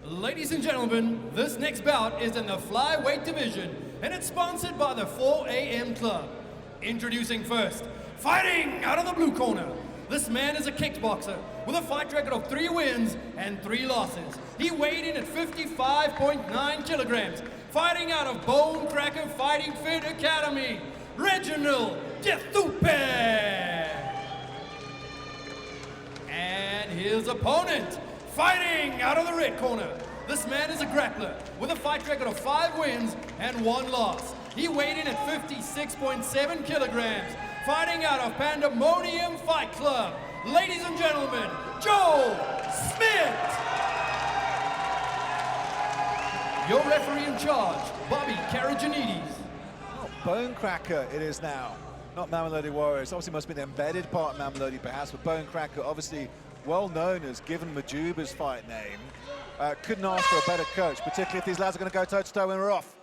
Ladies and gentlemen, this next bout is in the flyweight division, and it's sponsored by the 4 a.m. Club. Introducing first, fighting out of the blue corner. This man is a kickboxer with a fight record of 3 wins and 3 losses. He weighed in at 55.9 kilograms, fighting out of Bone Cracker Fighting Fit Academy, Reginald Dithupe. And his opponent, fighting out of the red corner. This man is a grappler with a fight record of 5 wins and 1 loss. He weighed in at 56.7 kilograms, fighting out of Pandemonium Fight Club. Ladies and gentlemen, Joel Smit. Your referee in charge, Bobby Karajanides. Oh, Bone Cracker it is now, not Mamelodi Warriors. Obviously must have been an embedded part of Mamelodi perhaps, but Bone Cracker obviously well known as given Majuba's fight name. Couldn't ask for a better coach, particularly if these lads are going to go toe-to-toe when we're off.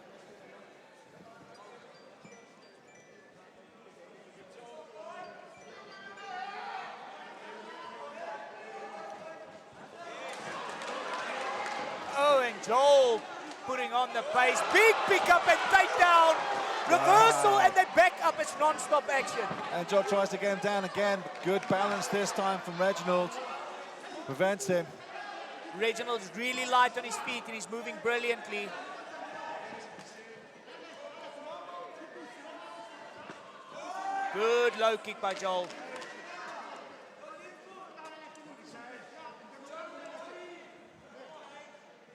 Oh, and Joel putting on the pace. Big pickup and takedown. Reversal and then back up. It's non-stop action. And Joel tries to get him down again. Good balance this time from Reginald. Prevents him. Reginald's really light on his feet and he's moving brilliantly. Good low kick by Joel.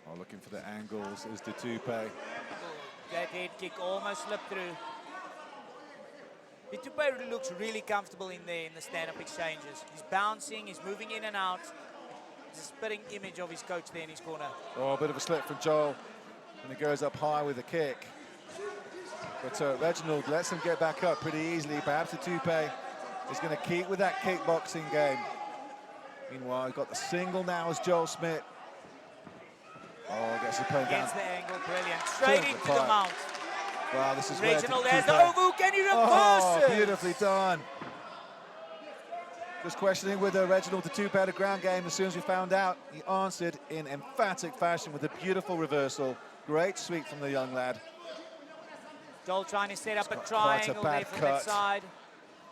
Oh, looking for the angles is Dithupe. That head kick almost slipped through. Dithupe looks really comfortable in there in the stand-up exchanges. He's bouncing, he's moving in and out. It's a spitting image of his coach there in his corner. Oh, a bit of a slip from Joel. And he goes up high with a kick. But Reginald lets him get back up pretty easily. Perhaps Dithupe is going to keep with that kickboxing game. Meanwhile, he's got the single now as Joel Smit. Oh, gets the opponent down. Gets the angle, brilliant. Straight into the mount. Wow, this is Reginald where has the overhook and he reverses. Oh, beautifully done. Just questioning whether Reginald Dithupe had a ground game. As soon as we found out, he answered in emphatic fashion with a beautiful reversal. Great sweep from the young lad. Joel trying to set up a Quite a triangle bad there from cut. that side.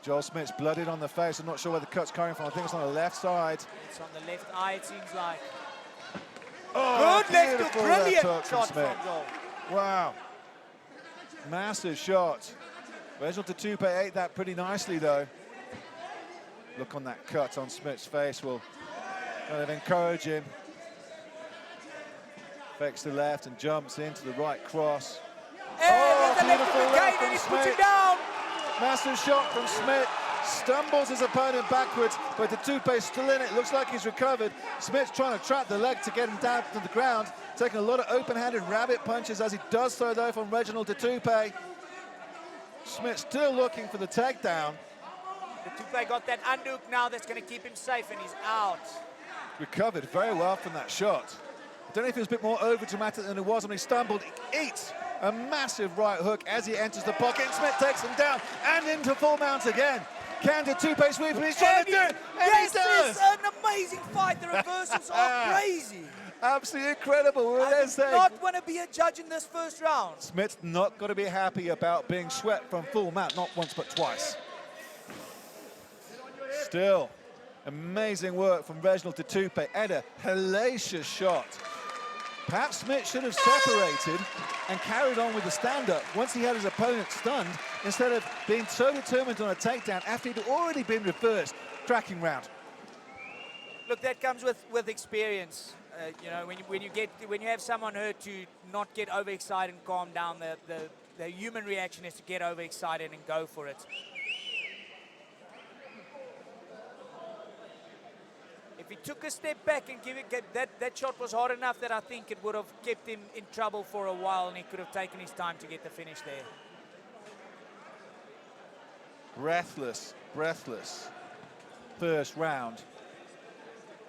Joel Smit's blooded on the face. I'm not sure where the cut's coming from. I think it's on the left side. It's on the left eye, it seems like. Oh, good left hook, beautiful brilliant left hook shot Smit. from Joel. Wow. Massive shot. Reginald Dithupe ate that pretty nicely, though. Look on that cut on Smit's face will kind of encourage him. Fakes the left and jumps into the right cross. And the left hook again, and he puts him down. Massive shot from Smit. Stumbles his opponent backwards, but Dithupe's still in it. Looks like he's recovered. Smit's trying to trap the leg to get him down to the ground. Taking a lot of open-handed rabbit punches as he does so, though, from Reginald Dithupe. Smit still looking for the takedown. Dithupe got that underhook now that's going to keep him safe, and he's out. Recovered very well from that shot. I don't know if it was a bit more over-dramatic than it was when he stumbled. He eats a massive right hook as he enters the pocket. And Smit takes him down and into full mount again. Can Dithupe sweep, and he's trying to do it, and yes, he does! It's an amazing fight. The reversals are crazy. Absolutely incredible. I do not want to be a judge in this first round. Smit's not going to be happy about being swept from full mount, not once but twice. Still, amazing work from Reginald Dithupe and a hellacious shot. Perhaps Smit should have separated and carried on with the stand-up once he had his opponent stunned, instead of being so determined on a takedown after he'd already been reversed, tracking round. Look, that comes with experience. You know, when you have someone hurt, to not get overexcited and calm down. The human reaction is to get overexcited and go for it. If he took a step back and that shot was hard enough that I think it would have kept him in trouble for a while, and he could have taken his time to get the finish there. Breathless first round.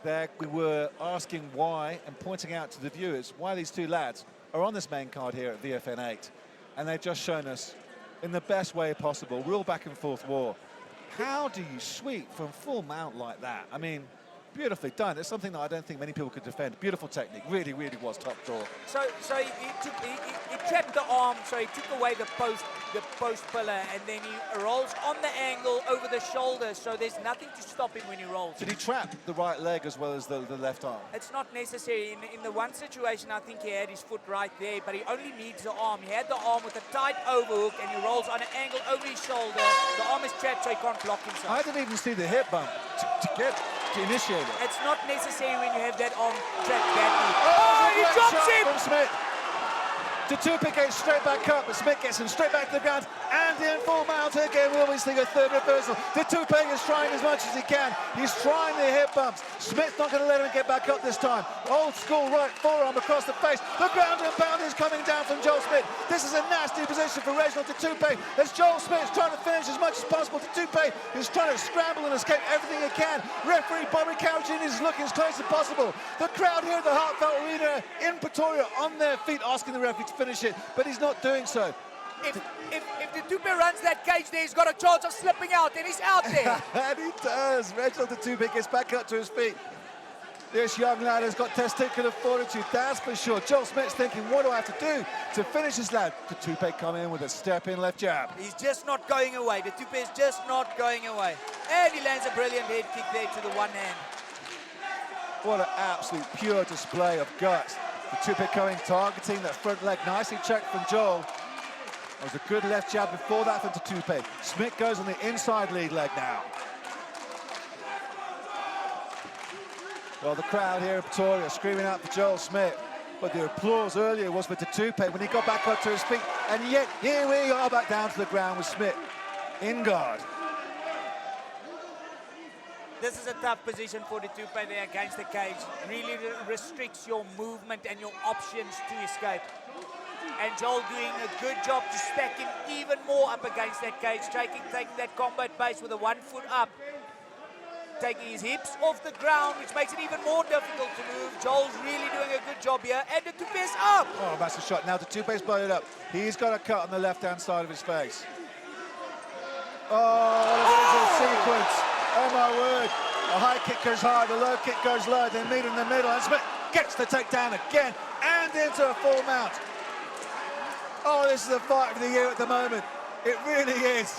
There we were asking why and pointing out to the viewers why these two lads are on this main card here at VFN 8. And they've just shown us in the best way possible, real back and forth war. How do you sweep from full mount like that? I mean, Beautifully done. It's something that I don't think many people could defend. Beautiful technique. Really, really was top draw. So he trapped the arm, so he took away the post pillar, and then he rolls on the angle over the shoulder, so there's nothing to stop him when he rolls. Did he trap the right leg as well as the left arm? It's not necessary. In the one situation, I think he had his foot right there, but he only needs the arm. He had the arm with a tight overhook, and he rolls on an angle over his shoulder. The arm is trapped, so he can't block himself. I didn't even see the hip bump to initiate it. It's not necessary when you have that arm trapped badly. Oh, he drops him! From Smit. Dithupe goes straight back up, but Smit gets him straight back to the ground, and in full mount again. We always think a third reversal. Dithupe is trying as much as he can. He's trying the hip bumps. Smith's not going to let him get back up this time. Old school right forearm across the face. The ground and pound is coming down from Joel Smit. This is a nasty position for Reginald Dithupe, as Joel Smith is trying to finish as much as possible. Dithupe is trying to scramble and escape everything he can. Referee Bobby Carragini is looking as close as possible. The crowd here at the Heartfelt Arena in Pretoria on their feet, asking the referee to finish it, but he's not doing so. If Dithupe runs that cage there, he's got a chance of slipping out, and he's out there. And he does. Reginald Dithupe gets back up to his feet. This young lad has got testicular fortitude, that's for sure. Joel Smith's thinking, what do I have to do to finish this lad? Dithupe coming in with a step-in left jab. He's just not going away. Dithupe is just not going away. And he lands a brilliant head kick there to the one hand. What an absolute pure display of guts. Dithupe coming, targeting that front leg. Nicely checked from Joel. That was a good left jab before that from Dithupe. Smit goes on the inside lead leg now. Well, the crowd here in Pretoria screaming out for Joel Smit, but the applause earlier was for Dithupe when he got back up to his feet, and yet here we are back down to the ground with Smit in guard. This is a tough position for Dithupe there against the cage. Really restricts your movement and your options to escape. And Joel doing a good job to stack him even more up against that cage, taking that combat base with a 1 foot up, taking his hips off the ground, which makes it even more difficult to move. Joel's really doing a good job here, and Dithupe's up! Oh, that's a shot. Now Dithupe's blown it up. He's got a cut on the left-hand side of his face. Oh, what a sequence. Oh, my word. The high kick goes high, the low kick goes low, they meet in the middle, and Smit gets the takedown again, and into a full mount. Oh, this is the fight of the year at the moment. It really is.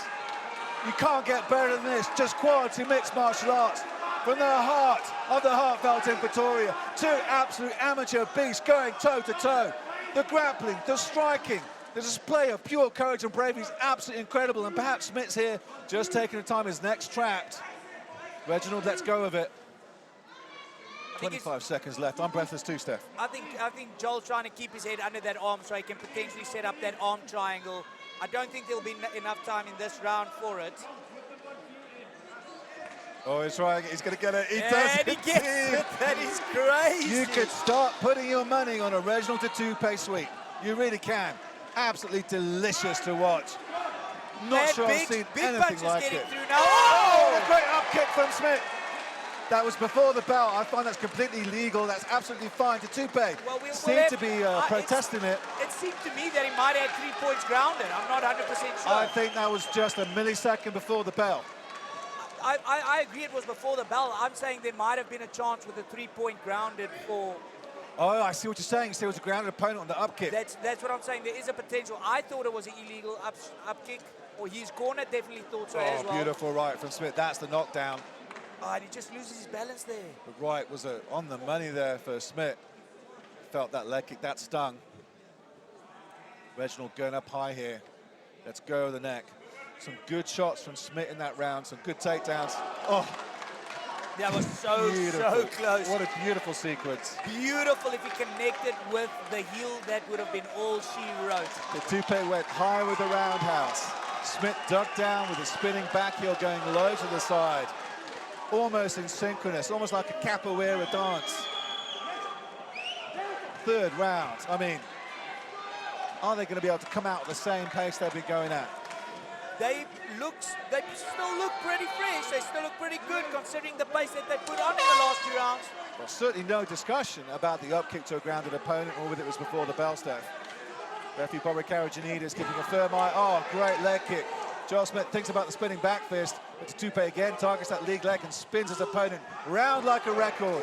You can't get better than this. Just quality mixed martial arts from the heart of the Heartfelt in Pretoria. Two absolute amateur beasts going toe-to-toe. The grappling, the striking, the display of pure courage and bravery is absolutely incredible. And perhaps Smith's here just taking the time. His neck's trapped. Reginald lets go of it. 25 seconds left. I'm breathless too, Steph. I think Joel's trying to keep his head under that arm so he can potentially set up that arm triangle. I don't think there'll be enough time in this round for it. Oh, he's trying. He's going to get it. He does. And he gets it. That is crazy. You could start putting your money on a Reginald Dithupe sweep. You really can. Absolutely delicious to watch. Not sure I've seen anything like it. Oh, a great up kick from Smit. That was before the bell. I find that's completely legal. That's absolutely fine. Dithupe seemed to be protesting it. It seemed to me that he might have 3 points grounded. I'm not 100% sure. I think that was just a millisecond before the bell. I agree it was before the bell. I'm saying there might have been a chance with a 3 point grounded for... Oh, I see what you're saying. So it was a grounded opponent on the up kick. That's what I'm saying. There is a potential. I thought it was an illegal up kick. Or his corner definitely thought so as well. Beautiful right from Smit. That's the knockdown. Oh, and he just loses his balance there. The right was on the money there for Smit. Felt that leg kick, that stung. Reginald going up high here. Let's go with the neck. Some good shots from Smit in that round, some good takedowns. Oh, that was so close. What a beautiful sequence. Beautiful. If he connected with the heel, that would have been all she wrote. Dithupe went high with the roundhouse. Smit ducked down with a spinning back heel going low to the side. Almost in synchronous, almost like a capoeira dance. Third round. I mean, are they going to be able to come out at the same pace they've been going at? They still look pretty fresh. They still look pretty good considering the pace that they put on in the last 2 rounds. Well, certainly no discussion about the up kick to a grounded opponent, or whether it was before the bell, Steph. Referee Bobby Carragini is giving a firm eye. Oh, great leg kick. Joel Smit thinks about the spinning back fist, but Dithupe again targets that league leg and spins his opponent round like a record.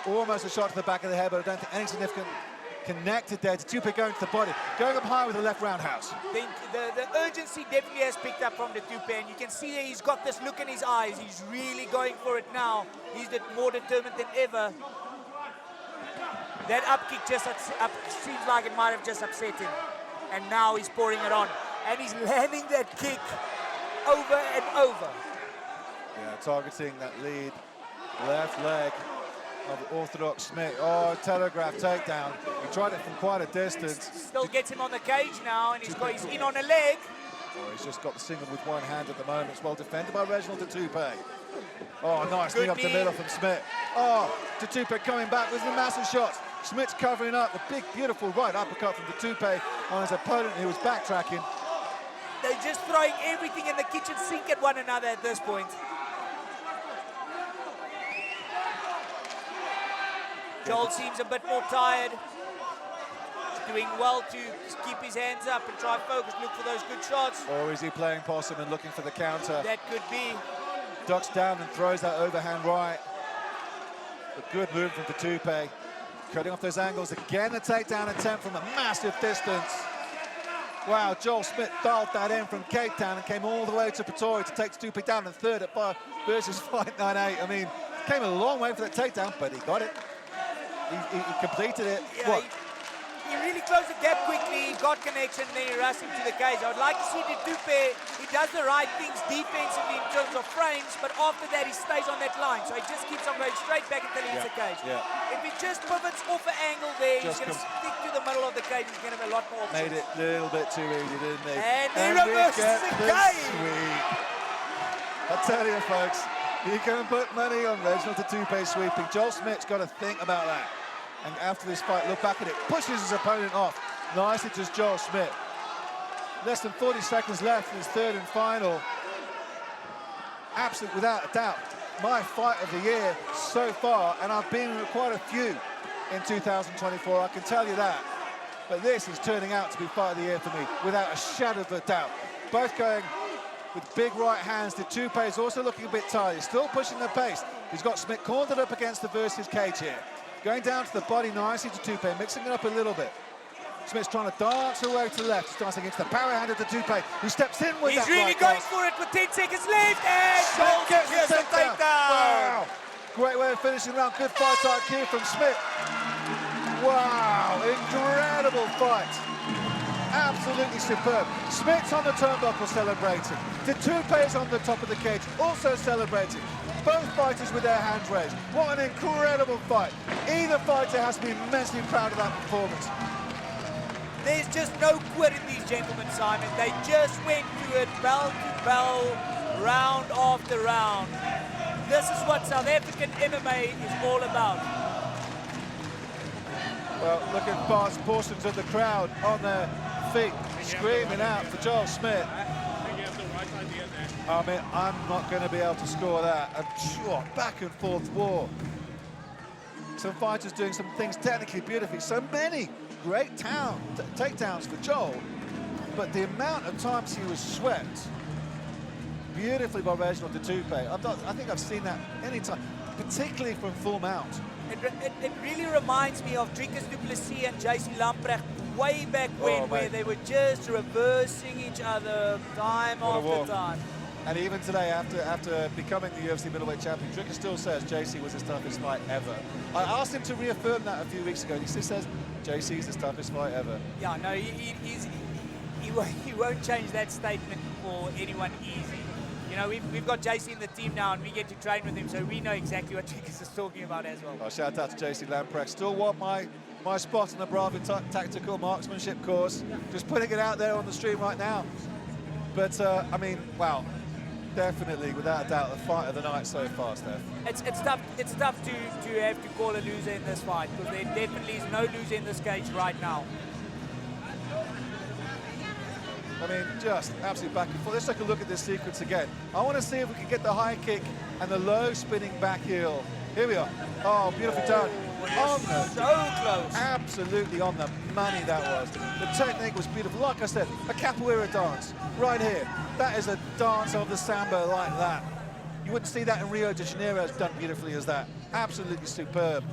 Almost a shot to the back of the head, but I don't think any significant connected there. Dithupe going to the body, going up high with the left roundhouse. The urgency definitely has picked up from Dithupe, and you can see that he's got this look in his eyes. He's really going for it now. He's more determined than ever. That up kick just seems like it might have just upset him. And now he's pouring it on. And he's landing that kick over and over. Yeah, targeting that lead left leg of the orthodox Smit. Oh, telegraph takedown. He tried it from quite a distance. Still gets him on the cage now, and he's in on a leg. Oh, he's just got the single with one hand at the moment. It's well defended by Reginald Dithupe. Oh, nice knee up the middle from Smit. Oh, Dithupe coming back with the massive shots. Smit's covering up the big, beautiful right uppercut from Dithupe on his opponent who was backtracking. They're just throwing everything in the kitchen sink at one another at this point. Joel seems a bit more tired. He's doing well to keep his hands up and try and focus, look for those good shots. Or is he playing possum and looking for the counter? That could be. Ducks down and throws that overhand right. A good move from Dithupe. Cutting off those angles. Again, the takedown attempt from a massive distance. Wow, Joel Smit dialed that in from Cape Town and came all the way to Pretoria to take Dithupe down in third at versus Fight 98. I mean, came a long way for that takedown, but he got it. He completed it. Yeah, what? He really closed the gap quickly, he got connection, then he rushed him to the cage. I would like to see Dithupe, he does the right things defensively in terms of frames, but after that he stays on that line. So he just keeps on going straight back until he hits the cage. Yeah. If he just pivots off an angle there, he's going to stick to the middle of the cage. He's going to have a lot more options. Made it a little bit too easy, didn't he? And he reverses again. Sweep. I tell you, folks, you can put money on Reginald Dithupe sweeping. Joel Smit's got to think about that. And after this fight, look back at it, pushes his opponent off. Nicely to Joel Smit. Less than 40 seconds left in his third and final. Absolutely, without a doubt, my fight of the year so far, and I've been in quite a few in 2024, I can tell you that. But this is turning out to be fight of the year for me, without a shadow of a doubt. Both going with big right hands. Dithupe is also looking a bit tired. He's still pushing the pace. He's got Smit cornered up against the versus cage here. Going down to the body nicely to Dithupe, mixing it up a little bit. Smith's trying to dance away to the left. He's dancing into the power hand of Dithupe, who steps in with that right. He's really going for it with 10 seconds left, and Joel gets the takedown. Wow. Great way of finishing round. Good fight IQ from Smit. Wow, incredible fight. Absolutely superb. Smit's on the turnbuckle celebrating. Dithupe is on the top of the cage, also celebrating. Both fighters with their hands raised. What an incredible fight. Either fighter has to be immensely proud of that performance. There's just no quit in these gentlemen, Simon. They just went to it bell to bell, round after round. This is what South African MMA is all about. Well, look at vast portions of the crowd on their feet, screaming out for Joel Smit. I mean, I'm not going to be able to score that. A back and forth war. Some fighters doing some things technically beautifully. So many great takedowns for Joel. But the amount of times he was swept beautifully by Reginald Dithupe, I think I've seen that any time, particularly from full mount. It really reminds me of Dricus du Plessis and JC Lamprecht way back when, where they were just reversing each other time after time. And even today, after becoming the UFC middleweight champion, Dricus still says JC was his toughest fight ever. I asked him to reaffirm that a few weeks ago, and he still says JC's his toughest fight ever. Yeah, no, he won't change that statement for anyone easy. You know, we've got JC in the team now, and we get to train with him, so we know exactly what Dricus is talking about as well. Shout out to JC Lamprecht. Still want my spot on the Bravo Tactical Marksmanship course. Just putting it out there on the stream right now. But, I mean, wow. Definitely, without a doubt, the fight of the night so far, Steph. It's tough to have to call a loser in this fight, because there definitely is no loser in this cage right now. I mean, just absolutely back and forth. Let's take a look at this sequence again. I want to see if we can get the high kick and the low spinning back heel Here we are. Oh, beautifully done. On the, So close. absolutely on the money that was. The technique was beautiful. Like I said, a capoeira dance right here. That is a dance of the samba like that. You wouldn't see that in Rio de Janeiro as done beautifully as that. Absolutely superb.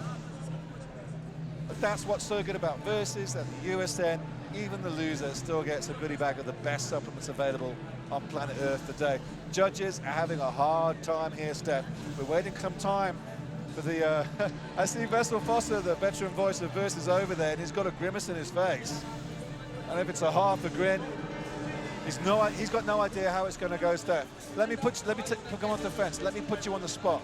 But that's what's so good about Versus, that the USN, even the loser, still gets a goodie bag of the best supplements available on planet Earth today. Judges are having a hard time here, Steph. We're waiting some time for the, I see Vessel Foster, the veteran voice of Versus, over there, and he's got a grimace in his face. And if it's a half a grin, he's got no idea how it's going to go, Steph. Come on the fence. Let me put you on the spot.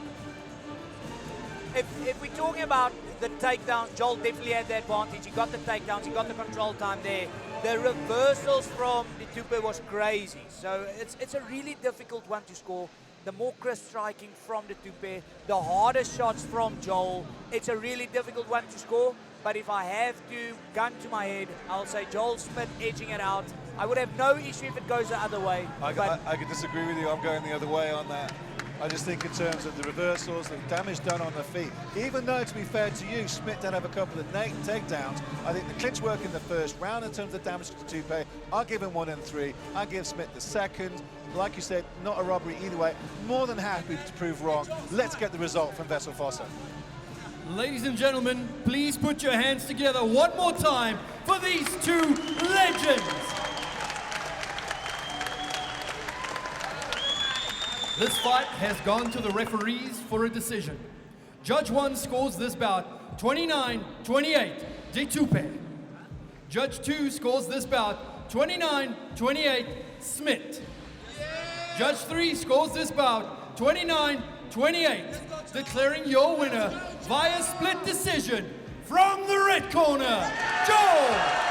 If we're talking about the takedowns, Joel definitely had the advantage. He got the takedowns, he got the control time there. The reversals from Dithupe was crazy. So it's a really difficult one to score. The more crisp striking from Dithupe, the harder shots from Joel. It's a really difficult one to score. But if I have to gun to my head, I'll say Joel Smit edging it out. I would have no issue if it goes the other way. I can disagree with you. I'm going the other way on that. I just think in terms of the reversals, the damage done on the feet, even though, to be fair to you, Smit did have a couple of takedowns, I think the clinch work in the first round in terms of damage to Dithupe, I'll give him 1 and 3. I'll give Smit the second. Like you said, not a robbery either way. More than happy to prove wrong. Let's get the result from Vessel Foster. Ladies and gentlemen, please put your hands together one more time for these two legends. This fight has gone to the referees for a decision. Judge 1 scores this bout 29-28, Dithupe. Judge 2 scores this bout 29-28, Smit. Judge 3 scores this bout 29-28, declaring your winner via split decision from the red corner, Joel